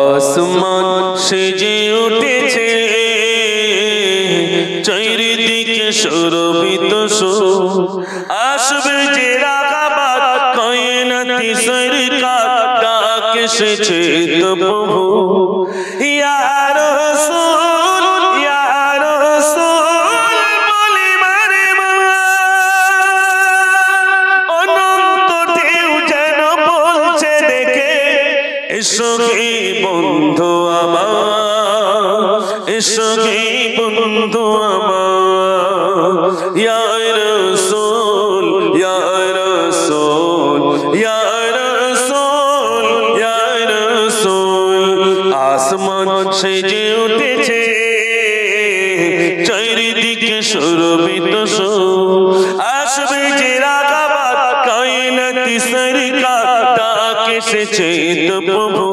আসমান সেজে উঠেছে, চারিদিকে সুরভিত সুর, আসবে যে রাগাবাদ কায়নাতি সরকার, ডাক এসেছে তো প্রভু। ইয়া রাসূল ইয়া রাসূল বলি মারে অনন্ত ঢেউ যেন বলছে ডেকে, এসো হে বন্ধু আমার, এসো হে বন্ধু আমার। ইয়া রাসূল ইয়া রাসূল ইয়া রাসূল ইয়া রাসূল। আসমান সেজে উঠেছে, চারিদিকে সুরভিত সুর, আসবে যে রাগাবাদ কায়নাতি সরকার, ডাক এসেছে তো প্রভু।